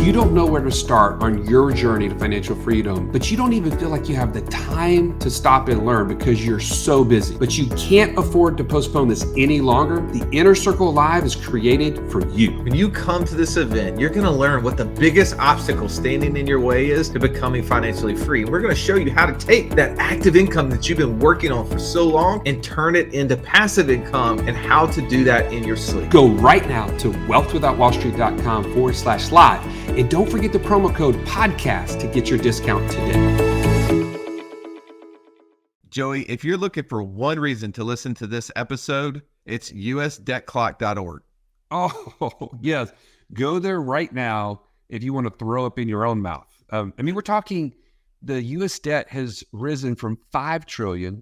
You don't know where to start on your journey to financial freedom, but you don't even feel like you have the time to stop and learn because you're so busy. But you can't afford to postpone this any longer. The Inner Circle Live is created for you. When you come to this event, you're going to learn what the biggest obstacle standing in your way is to becoming financially free. We're going to show you how to take that active income that you've been working on for so long and turn it into passive income, and how to do that in your sleep. Go right now to wealthwithoutwallstreet.com/live. And don't forget the promo code podcast to get your discount today. Joey, if you're looking for one reason to listen to this episode, it's usdebtclock.org. Oh, yes. Go there right now if you want to throw up in your own mouth. We're talking the U.S. debt has risen from $5 trillion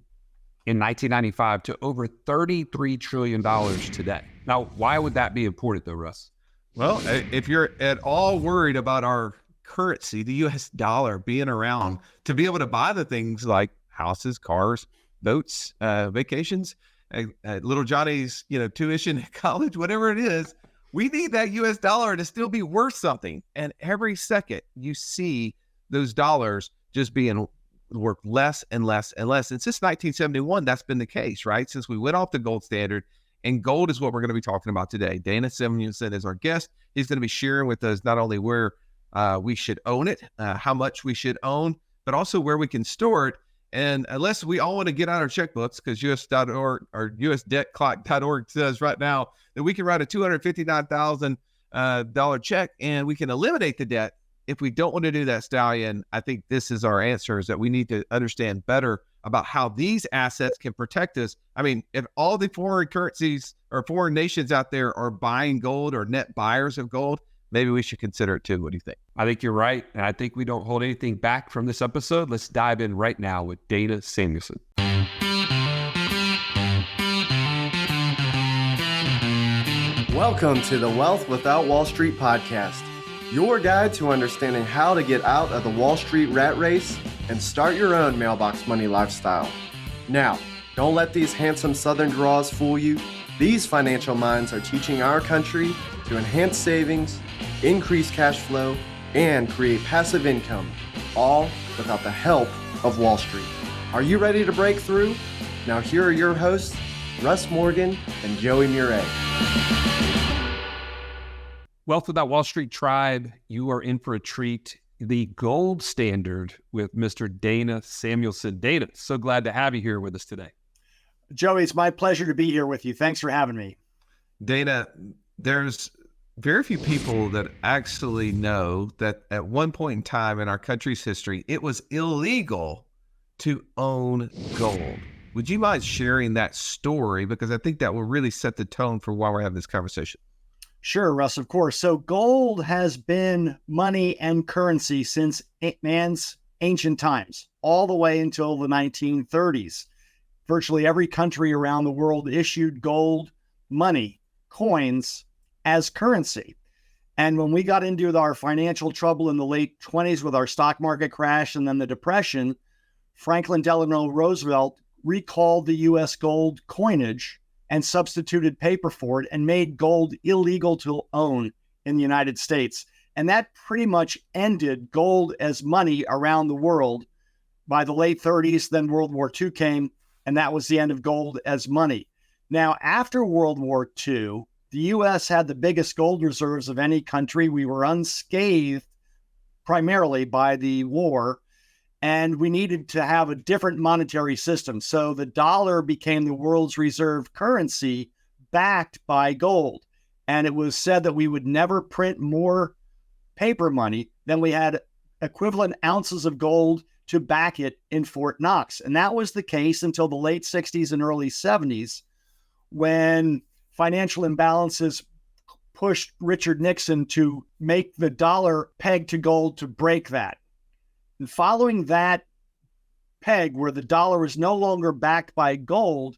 in 1995 to over $33 trillion today. Now, why would that be important though, Russ? Well, if you're at all worried about our currency, the U.S. dollar being around to be able to buy the things like houses, cars, boats, vacations, little Johnny's, tuition at college, whatever it is, we need that U.S. dollar to still be worth something. And every second you see those dollars just being worth less and less and less. And since 1971, that's been the case, right? Since we went off the gold standard. And gold is what we're going to be talking about today. Dana Samuelson is our guest. He's going to be sharing with us not only where we should own it, how much we should own, but also where we can store it. And unless we all want to get out our checkbooks, because US.org or USDebtClock.org says right now that we can write a $259,000 check and we can eliminate the debt. If we don't want to do that, Stallion, I think this is our answer, is that we need to understand better about how these assets can protect us. If all the foreign currencies or foreign nations out there are buying gold or net buyers of gold, maybe we should consider it too. What do you think? I think you're right. And I think we don't hold anything back from this episode. Let's dive in right now with Dana Samuelson. Welcome to the Wealth Without Wall Street podcast, your guide to understanding how to get out of the Wall Street rat race and start your own mailbox money lifestyle. Now, don't let these handsome Southern draws fool you. These financial minds are teaching our country to enhance savings, increase cash flow, and create passive income, all without the help of Wall Street. Are you ready to break through? Now here are your hosts, Russ Morgan and Joey Murray. Wealth Without Wall Street tribe, you are in for a treat. The gold standard with Mr. Dana Samuelson. Dana, so glad to have you here with us today. Joey, it's my pleasure to be here with you. Thanks for having me. Dana, there's very few people that actually know that at one point in time in our country's history, it was illegal to own gold. Would you mind sharing that story? Because I think that will really set the tone for why we're having this conversation. Sure, Russ, of course. So gold has been money and currency since man's ancient times, all the way until the 1930s. Virtually every country around the world issued gold money, coins, as currency. And when we got into our financial trouble in the late 20s with our stock market crash and then the Depression, Franklin Delano Roosevelt recalled the U.S. gold coinage and substituted paper for it and made gold illegal to own in the United States. And that pretty much ended gold as money around the world. By the late 30s, then World War II came, and that was the end of gold as money. Now, after World War II, the U.S. had the biggest gold reserves of any country. We were unscathed primarily by the war, and we needed to have a different monetary system. So the dollar became the world's reserve currency backed by gold. And it was said that we would never print more paper money than we had equivalent ounces of gold to back it in Fort Knox. And that was the case until the late 60s and early 70s, when financial imbalances pushed Richard Nixon to make the dollar peg to gold to break that. And following that peg, where the dollar is no longer backed by gold,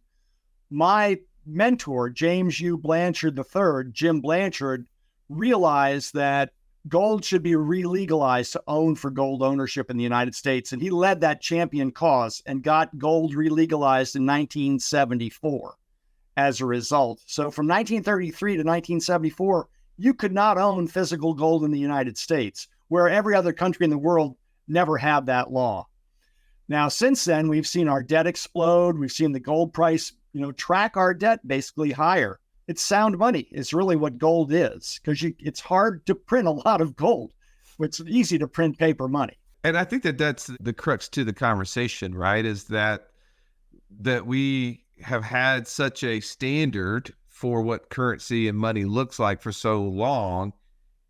my mentor, James U. Blanchard III, Jim Blanchard, realized that gold should be re-legalized to own for gold ownership in the United States. And he led that champion cause and got gold re-legalized in 1974 as a result. So from 1933 to 1974, you could not own physical gold in the United States, where every other country in the world never had that law. Now, since then, we've seen our debt explode. We've seen the gold price, track our debt basically higher. It's sound money. It's really what gold is, because it's hard to print a lot of gold. It's easy to print paper money. And I think that that's the crux to the conversation, right? Is that we have had such a standard for what currency and money looks like for so long.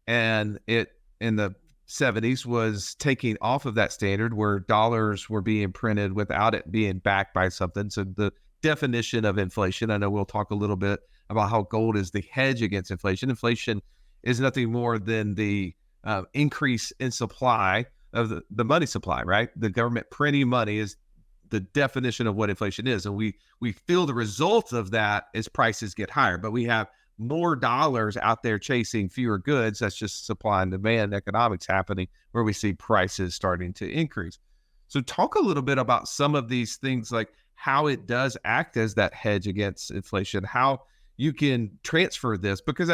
And it, in the 70s, was taking off of that standard where dollars were being printed without it being backed by something. So the definition of inflation, I know we'll talk a little bit about how gold is the hedge against inflation. Inflation is nothing more than the increase in supply of the money supply, right? The government printing money is the definition of what inflation is. And we feel the results of that as prices get higher, but we have more dollars out there chasing fewer goods. That's just supply and demand economics happening, where we see prices starting to increase. So talk a little bit about some of these things, like how it does act as that hedge against inflation, how you can transfer this, because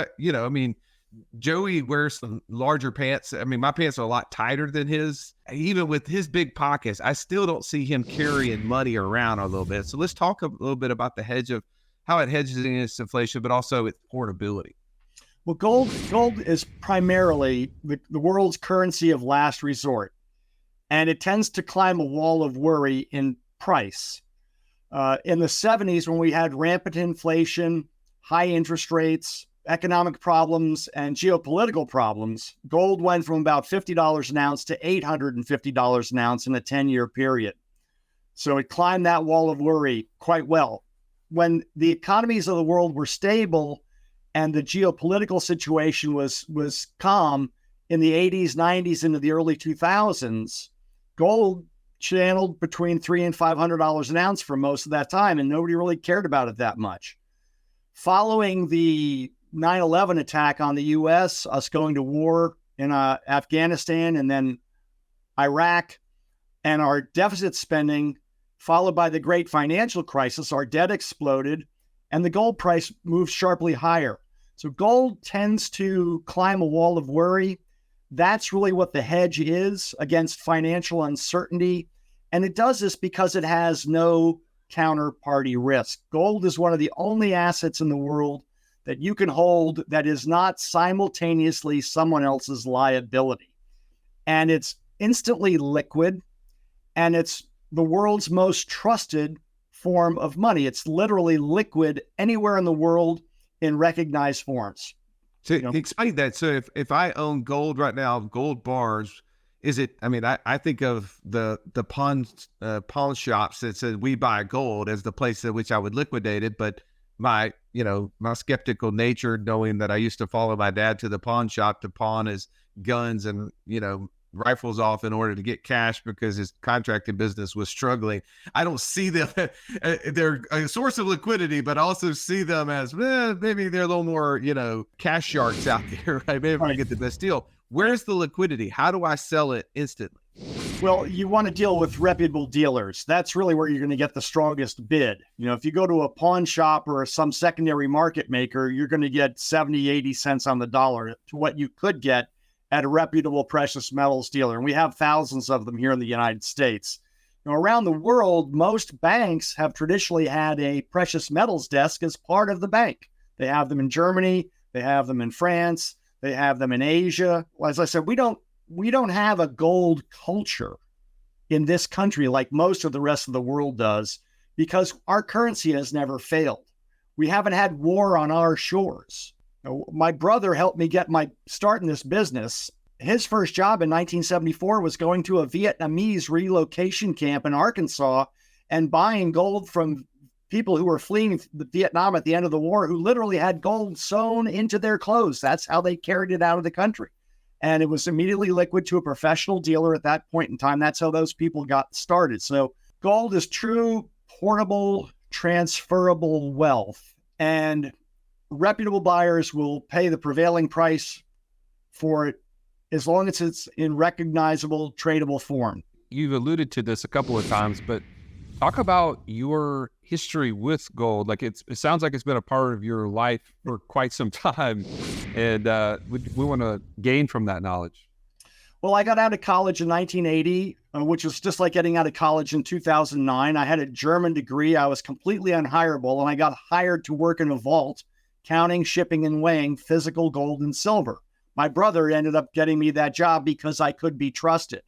Joey wears some larger pants. I mean, my pants are a lot tighter than his. Even with his big pockets, I still don't see him carrying money around a little bit. So let's talk a little bit about the hedge of how it hedges against inflation, but also its portability. Well, gold is primarily the world's currency of last resort, and it tends to climb a wall of worry in price. In the 70s, when we had rampant inflation, high interest rates, economic problems, and geopolitical problems, gold went from about $50 an ounce to $850 an ounce in a 10-year period. So it climbed that wall of worry quite well. When the economies of the world were stable and the geopolitical situation was calm in the 80s, 90s, into the early 2000s, gold channeled between $300 and $500 an ounce for most of that time, and nobody really cared about it that much. Following the 9/11 attack on the U.S., us going to war in Afghanistan and then Iraq, and our deficit spending, followed by the great financial crisis, our debt exploded, and the gold price moved sharply higher. So gold tends to climb a wall of worry. That's really what the hedge is against financial uncertainty. And it does this because it has no counterparty risk. Gold is one of the only assets in the world that you can hold that is not simultaneously someone else's liability. And it's instantly liquid, and it's the world's most trusted form of money. It's literally liquid anywhere in the world in recognized forms. So explain that. So if I own gold right now, gold bars, is it, I think of the pawn shops that said we buy gold as the place at which I would liquidate it, but my skeptical nature, knowing that I used to follow my dad to the pawn shop to pawn his guns and, rifles off in order to get cash because his contracting business was struggling. I don't see them, they're a source of liquidity, but also see them as maybe they're a little more, cash sharks out there, right? Maybe I get the best deal. Where's the liquidity? How do I sell it instantly? Well, you want to deal with reputable dealers. That's really where you're going to get the strongest bid. If you go to a pawn shop or some secondary market maker, you're going to get 70, 80 cents on the dollar to what you could get at a reputable precious metals dealer. And we have thousands of them here in the United States. Around the world, most banks have traditionally had a precious metals desk as part of the bank. They have them in Germany. They have them in France. They have them in Asia. As I said, we don't have a gold culture in this country like most of the rest of the world does, because our currency has never failed. We haven't had war on our shores. My brother helped me get my start in this business. His first job in 1974 was going to a Vietnamese relocation camp in Arkansas and buying gold from people who were fleeing Vietnam at the end of the war, who literally had gold sewn into their clothes. That's how they carried it out of the country. And it was immediately liquid to a professional dealer at that point in time. That's how those people got started. So gold is true, portable, transferable wealth. And reputable buyers will pay the prevailing price for it as long as it's in recognizable, tradable form. You've alluded to this a couple of times, but Talk about your history with gold. Like it sounds like it's been a part of your life for quite some time, and we want to gain from that knowledge. Well, I got out of college in 1980, which was just like getting out of college in 2009. I had a German degree. I was completely unhireable, and I got hired to work in a vault, counting, shipping, and weighing physical gold and silver. My brother ended up getting me that job because I could be trusted.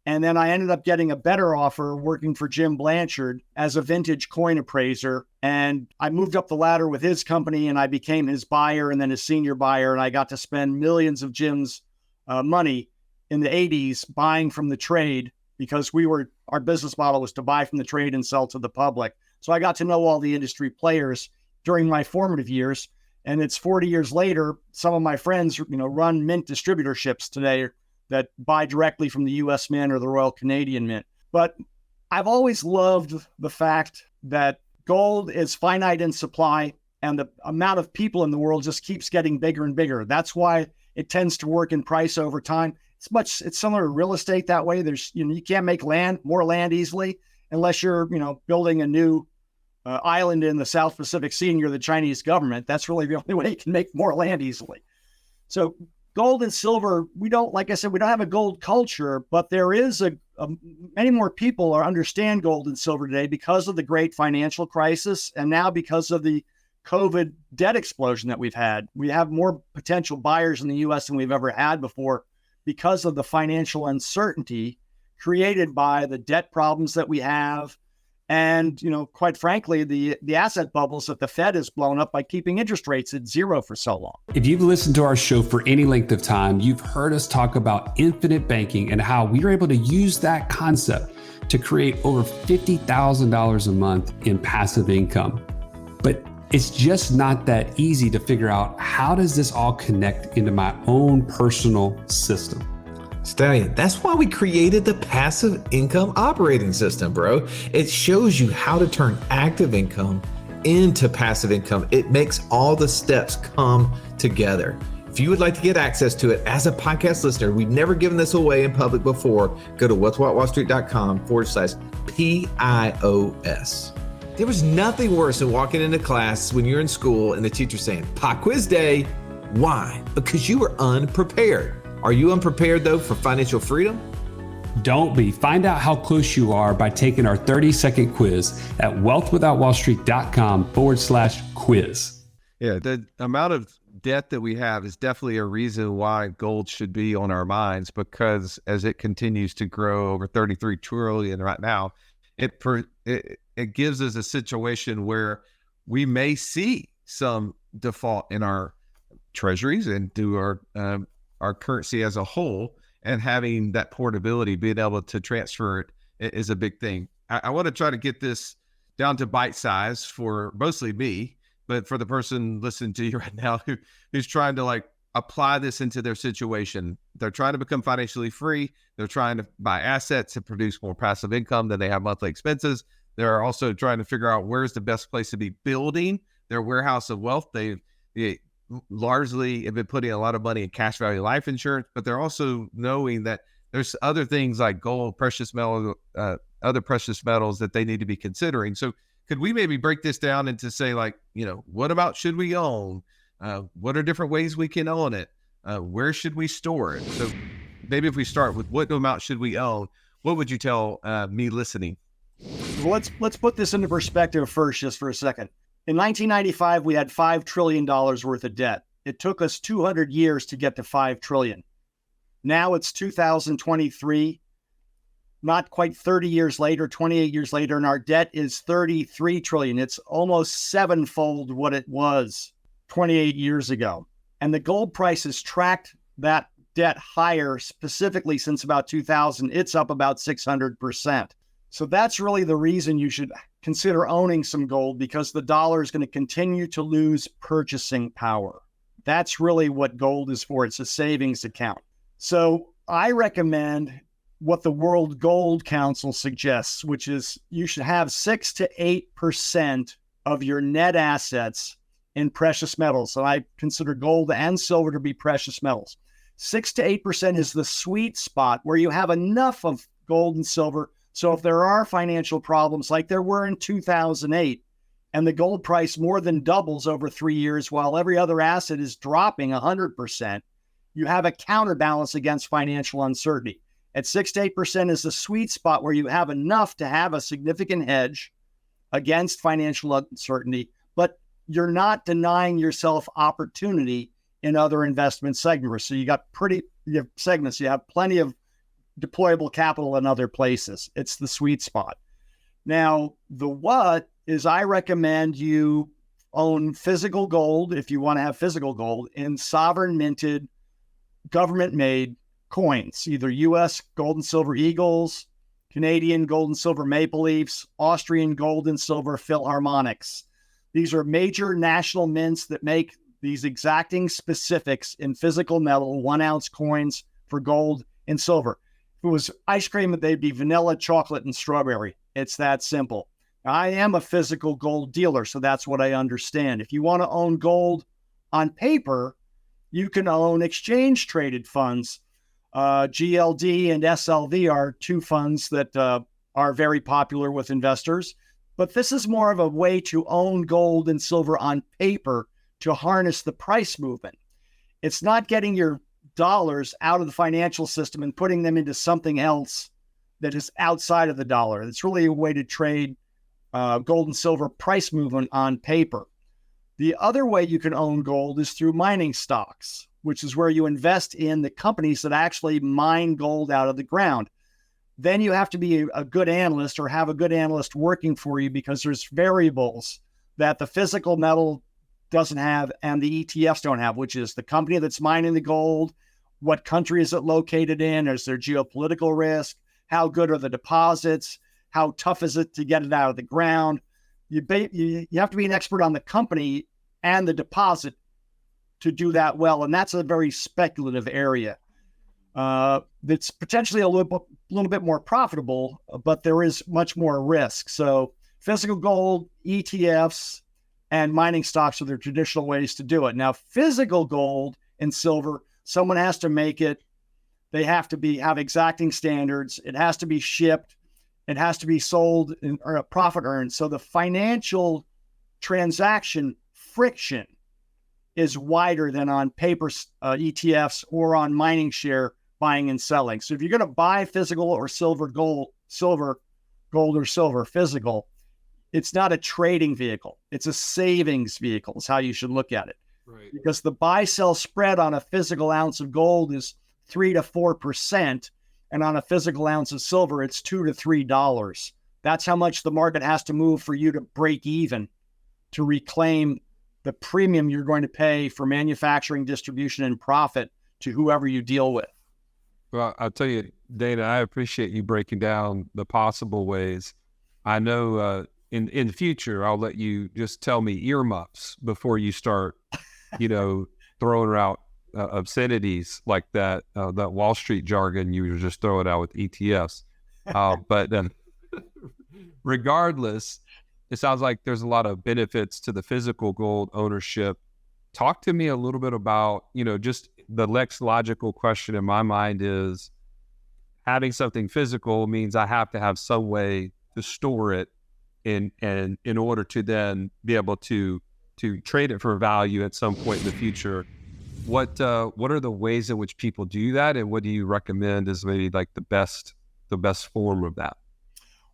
And then I ended up getting a better offer working for Jim Blanchard as a vintage coin appraiser. And I moved up the ladder with his company, and I became his buyer and then his senior buyer. And I got to spend millions of Jim's money in the 80s buying from the trade, because our business model was to buy from the trade and sell to the public. So I got to know all the industry players during my formative years. And it's 40 years later, some of my friends, run mint distributorships today that buy directly from the US Mint or the Royal Canadian Mint. But I've always loved the fact that gold is finite in supply, and the amount of people in the world just keeps getting bigger and bigger. That's why it tends to work in price over time. It's similar to real estate that way. There's, you can't make more land easily unless you're, building a new island in the South Pacific Sea and you're the Chinese government. That's really the only way you can make more land easily. So gold and silver, like I said, we don't have a gold culture, but there is many more people understand gold and silver today because of the great financial crisis, and now because of the COVID debt explosion that we've had. We have more potential buyers in the U.S. than we've ever had before, because of the financial uncertainty created by the debt problems that we have. And, quite frankly, the asset bubbles that the Fed has blown up by keeping interest rates at zero for so long. If you've listened to our show for any length of time, you've heard us talk about infinite banking and how we are able to use that concept to create over $50,000 a month in passive income. But it's just not that easy to figure out, how does this all connect into my own personal system? Stallion, that's why we created the passive income operating system, bro. It shows you how to turn active income into passive income. It makes all the steps come together. If you would like to get access to it as a podcast listener, we've never given this away in public before, go to what'swhatwallstreet.com/PIOS. There was nothing worse than walking into class when you're in school and the teacher saying, pop quiz day. Why? Because you were unprepared. Are you unprepared though for financial freedom? Don't be. Find out how close you are by taking our 30-second quiz at wealthwithoutwallstreet.com/quiz. Yeah, the amount of debt that we have is definitely a reason why gold should be on our minds, because as it continues to grow over 33 trillion right now, it gives us a situation where we may see some default in our treasuries and do our currency as a whole, and having that portability, being able to transfer it is a big thing. I want to try to get this down to bite size for mostly me, but for the person listening to you right now who's trying to apply this into their situation. They're trying to become financially free. They're trying to buy assets to produce more passive income than they have monthly expenses. They're also trying to figure out where's the best place to be building their warehouse of wealth. They largely have been putting a lot of money in cash value life insurance, but they're also knowing that there's other things like gold, precious metal, other precious metals that they need to be considering. So could we maybe break this down into say, what about should we own? What are different ways we can own it? Where should we store it? So maybe if we start with what amount should we own, what would you tell me listening? Well, let's put this into perspective first, just for a second. In 1995, we had $5 trillion worth of debt. It took us 200 years to get to $5 trillion. Now it's 2023, not quite 30 years later, 28 years later, and our debt is 33 trillion. It's almost sevenfold what it was 28 years ago. And the gold price has tracked that debt higher, specifically since about 2000. It's up about 600%. So that's really the reason you should consider owning some gold, because the dollar is going to continue to lose purchasing power. That's really what gold is for. It's a savings account. So I recommend what the World Gold Council suggests, which is you should have 6 to 8% of your net assets in precious metals. So I consider gold and silver to be precious metals. 6 to 8% is the sweet spot where you have enough of gold and silver So if there are financial problems like there were in 2008, and the gold price more than doubles over 3 years while every other asset is dropping 100%, you have a counterbalance against financial uncertainty. At 6 to 8% is the sweet spot where you have enough to have a significant hedge against financial uncertainty, but you're not denying yourself opportunity in other investment segments. So you have segments, you have plenty of deployable capital in other places. It's the sweet spot. Now, the what is I recommend you own physical gold, if you want to have physical gold, in sovereign minted, government made coins, either US gold and silver eagles, Canadian gold and silver maple leafs, Austrian gold and silver philharmonics. These are major national mints that make these exacting specifics in physical metal, 1 ounce coins for gold and silver. If it was ice cream, they'd be vanilla, chocolate, and strawberry. It's that simple. I am a physical gold dealer, so that's what I understand. If you want to own gold on paper, you can own exchange traded funds. GLD and SLV are 2 funds that are very popular with investors. But this is more of a way to own gold and silver on paper to harness the price movement. It's not getting your dollars out of the financial system and putting them into something else that is outside of the dollar. It's really a way to trade gold and silver price movement on paper. The other way you can own gold is through mining stocks, which is where you invest in the companies that actually mine gold out of the ground. Then you have to be a good analyst or have a good analyst working for you, because there's variables that the physical metal doesn't have and the ETFs don't have, which is the company that's mining the gold, what country is it located in, is there geopolitical risk, how good are the deposits, how tough is it to get it out of the ground. You have to be an expert on the company and the deposit to do that well, and that's a very speculative area. That's potentially a little bit more profitable, but there is much more risk. So physical gold, ETFs, and mining stocks are the traditional ways to do it. Now, physical gold and silver, someone has to make it. They have to have exacting standards. It has to be shipped. It has to be sold or a profit earned. So the financial transaction friction is wider than on paper ETFs or on mining share buying and selling. So if you're going to buy physical or gold or silver physical, it's not a trading vehicle. It's a savings vehicle is how you should look at it. Right. Because the buy-sell spread on a physical ounce of gold is 3 to 4%, and on a physical ounce of silver, it's $2 to $3. That's how much the market has to move for you to break even, to reclaim the premium you're going to pay for manufacturing, distribution, and profit to whoever you deal with. Well, I'll tell you, Dana, I appreciate you breaking down the possible ways. I know in the future, I'll let you just tell me earmuffs before you start, throwing out obscenities like that Wall Street jargon you were just throwing out with ETFs. But regardless, it sounds like there's a lot of benefits to the physical gold ownership. Talk to me a little bit about, just the next logical question in my mind is, having something physical means I have to have some way to store it in order to then be able to trade it for value at some point in the future. What are the ways in which people do that, and what do you recommend is maybe like the best form of that?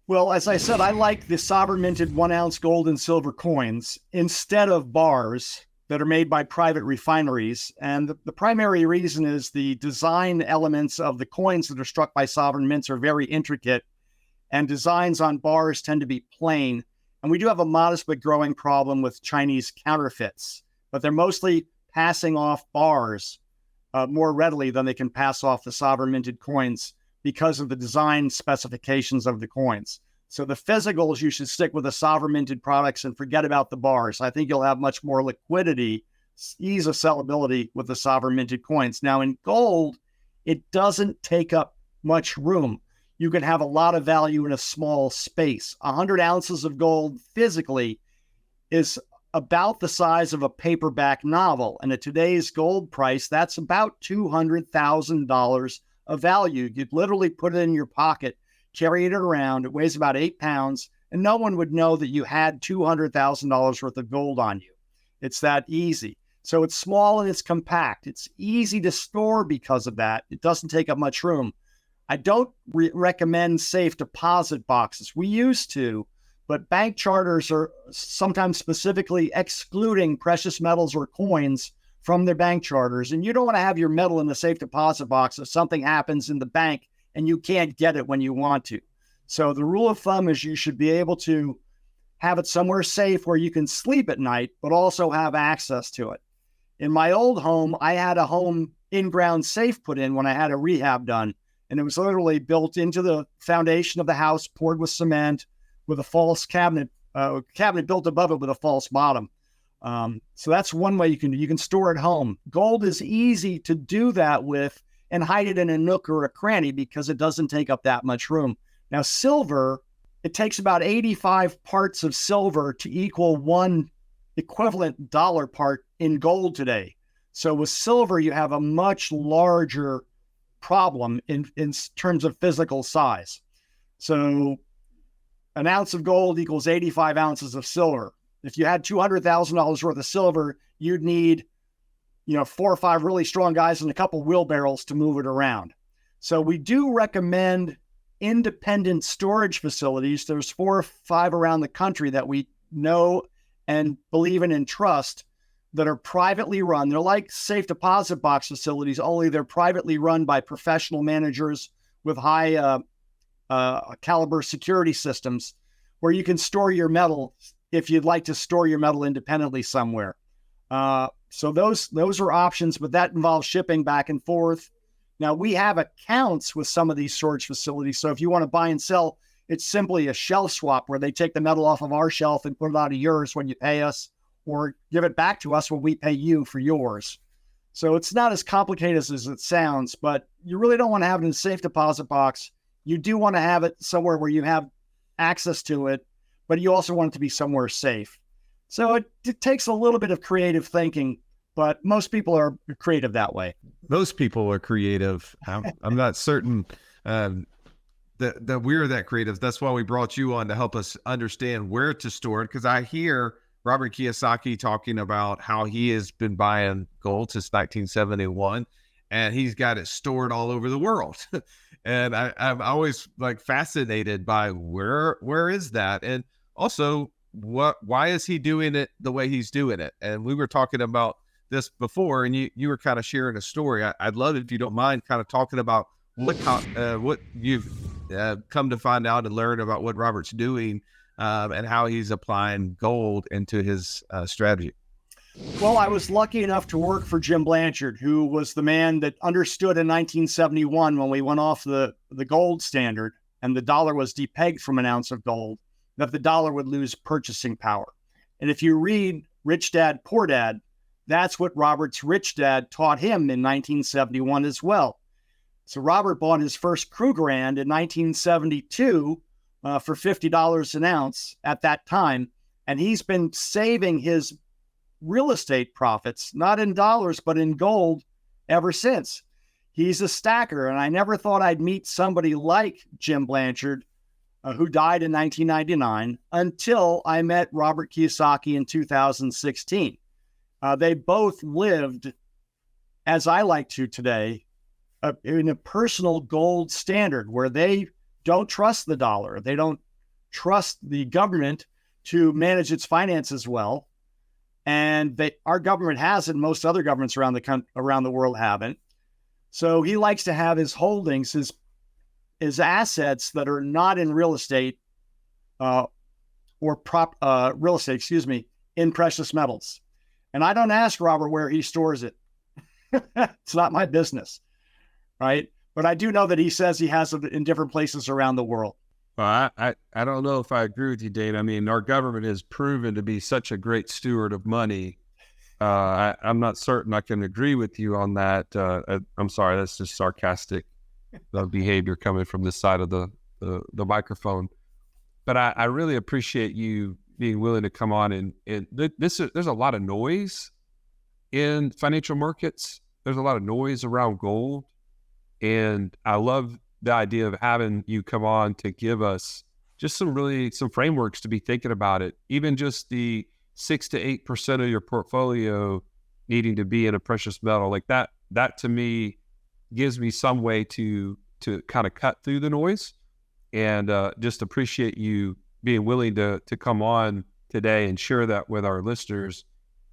Well, as I said, I like the sovereign minted 1 ounce gold and silver coins instead of bars that are made by private refineries. And the primary reason is the design elements of the coins that are struck by sovereign mints are very intricate, and designs on bars tend to be plain. And we do have a modest but growing problem with Chinese counterfeits, but they're mostly passing off bars more readily than they can pass off the sovereign minted coins because of the design specifications of the coins. So the physicals, you should stick with the sovereign minted products and forget about the bars. I think you'll have much more liquidity, ease of sellability with the sovereign minted coins. Now in gold, it doesn't take up much room. You can have a lot of value in a small space. 100 ounces of gold physically is about the size of a paperback novel. And at today's gold price, that's about $200,000 of value. You'd literally put it in your pocket. carry it around. It weighs about 8 pounds, and no one would know that you had $200,000 worth of gold on you. It's that easy. So it's small and it's compact. It's easy to store because of that. It doesn't take up much room. I don't recommend safe deposit boxes. We used to, but bank charters are sometimes specifically excluding precious metals or coins from their bank charters. And you don't want to have your metal in the safe deposit box if something happens in the bank and you can't get it when you want to. So the rule of thumb is you should be able to have it somewhere safe where you can sleep at night, but also have access to it. In my old home, I had a home in-ground safe put in when I had a rehab done. And it was literally built into the foundation of the house, poured with cement, with a false cabinet built above it with a false bottom. So that's one way you can store at home. Gold is easy to do that with and hide it in a nook or a cranny because it doesn't take up that much room. Now, silver, it takes about 85 parts of silver to equal one equivalent dollar part in gold today. So with silver, you have a much larger problem in terms of physical size. So an ounce of gold equals 85 ounces of silver. If you had $200,000 worth of silver, you'd need, 4 or 5 really strong guys and a couple wheelbarrows to move it around. So we do recommend independent storage facilities. There's 4 or 5 around the country that we know and believe in and trust that are privately run. They're like safe deposit box facilities, only they're privately run by professional managers with high caliber security systems where you can store your metal if you'd like to store your metal independently somewhere. So those are options, but that involves shipping back and forth. Now, we have accounts with some of these storage facilities. So if you want to buy and sell, it's simply a shelf swap where they take the metal off of our shelf and put it out of yours when you pay us, or give it back to us when we pay you for yours. So it's not as complicated as it sounds, but you really don't want to have it in a safe deposit box. You do want to have it somewhere where you have access to it, but you also want it to be somewhere safe. So it takes a little bit of creative thinking, but most people are creative that way. Most people are creative. I'm not certain that we're that creative. That's why we brought you on to help us understand where to store it. Because I hear Robert Kiyosaki talking about how he has been buying gold since 1971, and he's got it stored all over the world. And I'm always fascinated by where is that, and also why is he doing it the way he's doing it? And we were talking about this before, and you were kind of sharing a story. I'd love it if you don't mind kind of talking about what you've come to find out and learn about what Robert's doing and how he's applying gold into his strategy. Well, I was lucky enough to work for Jim Blanchard, who was the man that understood in 1971 when we went off the gold standard and the dollar was depegged from an ounce of gold, that the dollar would lose purchasing power. And if you read Rich Dad, Poor Dad, that's what Robert's rich dad taught him in 1971 as well. So Robert bought his first Krugerrand in 1972 for $50 an ounce at that time. And he's been saving his real estate profits, not in dollars, but in gold ever since. He's a stacker. And I never thought I'd meet somebody like Jim Blanchard, who died in 1999, until I met Robert Kiyosaki in 2016. They both lived, as I like to today, in a personal gold standard where they don't trust the dollar. They don't trust the government to manage its finances well. And our government hasn't. Most other governments around the world haven't. So he likes to have his holdings, his assets that are not in real estate real estate, in precious metals. And I don't ask Robert where he stores it. It's not my business, right? But I do know that he says he has it in different places around the world. Well, I don't know if I agree with you, Dave. I mean, our government has proven to be such a great steward of money. I'm not certain I can agree with you on that. I'm sorry, that's just sarcastic behavior coming from this side of the microphone. But I really appreciate you being willing to come on and there's a lot of noise in financial markets. There's a lot of noise around gold. And I love the idea of having you come on to give us just some frameworks to be thinking about it. Even just the 6 to 8% of your portfolio needing to be in a precious metal, like that to me gives me some way to kind of cut through the noise, and just appreciate you being willing to come on today and share that with our listeners.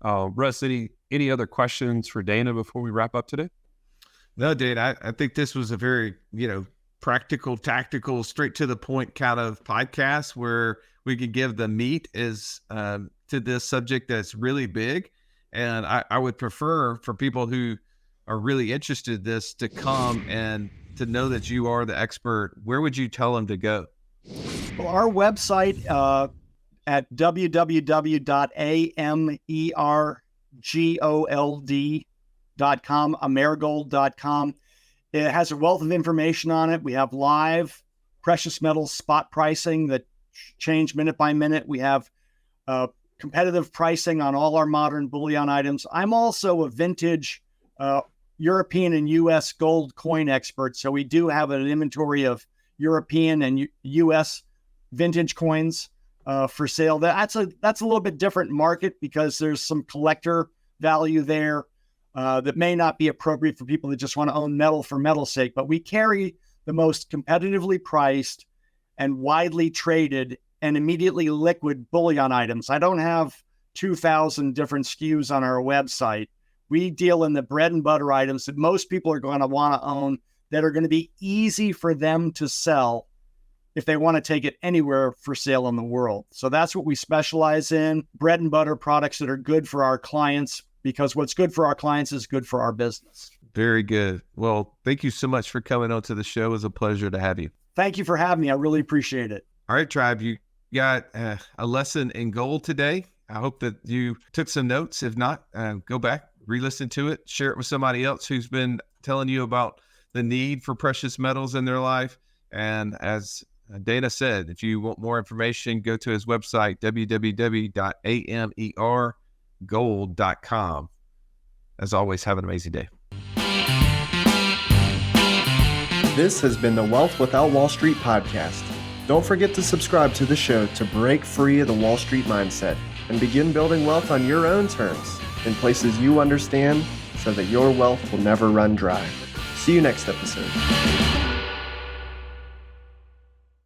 Russ, any other questions for Dana before we wrap up today? No, Dana, I think this was a very, practical, tactical, straight to the point kind of podcast where we could give the meat to this subject that's really big. And I would prefer for people who are really interested in this to come and to know that you are the expert. Where would you tell them to go? Well, our website at www.amergold.com, amergold.com. It has a wealth of information on it. We have live precious metals spot pricing that change minute by minute. We have competitive pricing on all our modern bullion items. I'm also a vintage European and U.S. gold coin expert. So we do have an inventory of European and U.S. vintage coins for sale. That's a little bit different market because there's some collector value there that may not be appropriate for people that just want to own metal for metal's sake. But we carry the most competitively priced and widely traded and immediately liquid bullion items. I don't have 2,000 different SKUs on our website. We deal in the bread and butter items that most people are going to want to own, that are going to be easy for them to sell if they want to take it anywhere for sale in the world. So that's what we specialize in, bread and butter products that are good for our clients, because what's good for our clients is good for our business. Very good. Well, thank you so much for coming on to the show. It was a pleasure to have you. Thank you for having me. I really appreciate it. All right, Tribe, you got a lesson in gold today. I hope that you took some notes. If not, go back, re-listen to it, share it with somebody else who's been telling you about the need for precious metals in their life. And as Dana said, if you want more information, go to his website, www.amergold.com. As always, have an amazing day. This has been the Wealth Without Wall Street podcast. Don't forget to subscribe to the show to break free of the Wall Street mindset and begin building wealth on your own terms in places you understand so that your wealth will never run dry. See you next episode.